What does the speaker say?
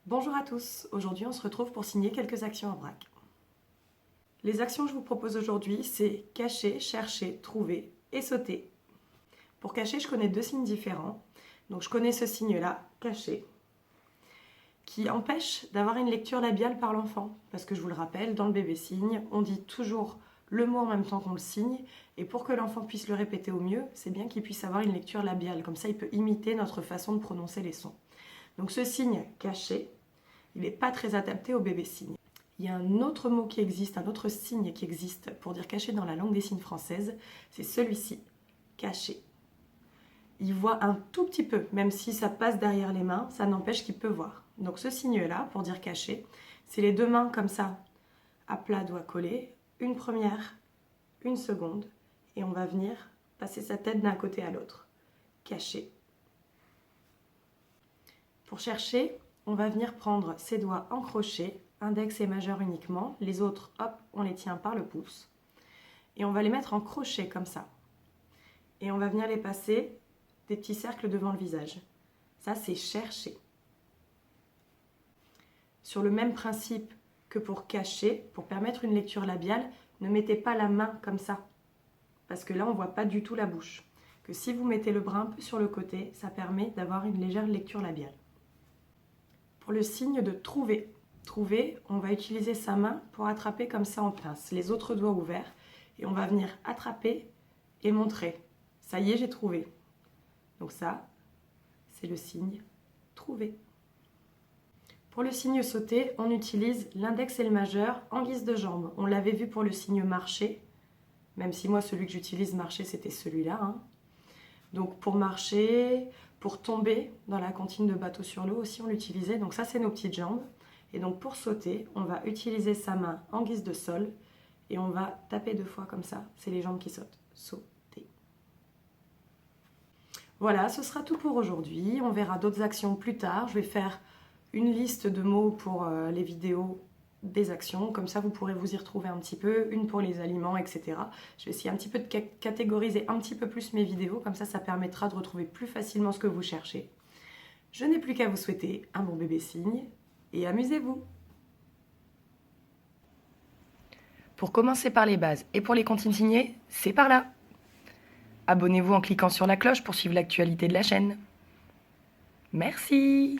Bonjour à tous, aujourd'hui on se retrouve pour signer quelques actions à braque. Les actions que je vous propose aujourd'hui, c'est cacher, chercher, trouver et sauter. Pour cacher, je connais deux signes différents. Donc je connais ce signe-là, cacher, qui empêche d'avoir une lecture labiale par l'enfant. Parce que je vous le rappelle, dans le bébé signe, on dit toujours le mot en même temps qu'on le signe. Et pour que l'enfant puisse le répéter au mieux, c'est bien qu'il puisse avoir une lecture labiale. Comme ça, il peut imiter notre façon de prononcer les sons. Donc ce signe caché, il n'est pas très adapté au bébé signe. Il y a un autre mot qui existe, un autre signe qui existe pour dire caché dans la langue des signes française, c'est celui-ci, caché. Il voit un tout petit peu, même si ça passe derrière les mains, ça n'empêche qu'il peut voir. Donc ce signe-là, pour dire caché, c'est les deux mains comme ça, à plat, doigt collé, une première, une seconde, et on va venir passer sa tête d'un côté à l'autre. Caché. Pour chercher, on va venir prendre ses doigts en crochet, index et majeur uniquement. Les autres, hop, on les tient par le pouce. Et on va les mettre en crochet comme ça. Et on va venir les passer des petits cercles devant le visage. Ça, c'est chercher. Sur le même principe que pour cacher, pour permettre une lecture labiale, ne mettez pas la main comme ça. Parce que là, on ne voit pas du tout la bouche. Que si vous mettez le bras un peu sur le côté, ça permet d'avoir une légère lecture labiale. Pour le signe de trouver. Trouver, on va utiliser sa main pour attraper comme ça en pince, les autres doigts ouverts, et on va venir attraper et montrer. Ça y est, j'ai trouvé. Donc ça, c'est le signe trouver. Pour le signe sauter, on utilise l'index et le majeur en guise de jambe. On l'avait vu pour le signe marcher, même si moi, celui que j'utilise marcher, c'était celui-là. Hein. Donc pour marcher, pour tomber dans la comptine de bateau sur l'eau aussi, on l'utilisait. Donc ça, c'est nos petites jambes. Et donc pour sauter, on va utiliser sa main en guise de sol et on va taper 2 fois comme ça. C'est les jambes qui sautent. Sauter. Voilà, ce sera tout pour aujourd'hui. On verra d'autres actions plus tard. Je vais faire une liste de mots pour les vidéos des actions. Comme ça, vous pourrez vous y retrouver un petit peu. Une pour les aliments, etc. Je vais essayer un petit peu de catégoriser un petit peu plus mes vidéos. Comme ça permettra de retrouver plus facilement ce que vous cherchez. Je n'ai plus qu'à vous souhaiter un bon bébé signe. Et amusez-vous. Pour commencer par les bases et pour les comptines signées, c'est par là. Abonnez-vous en cliquant sur la cloche pour suivre l'actualité de la chaîne. Merci.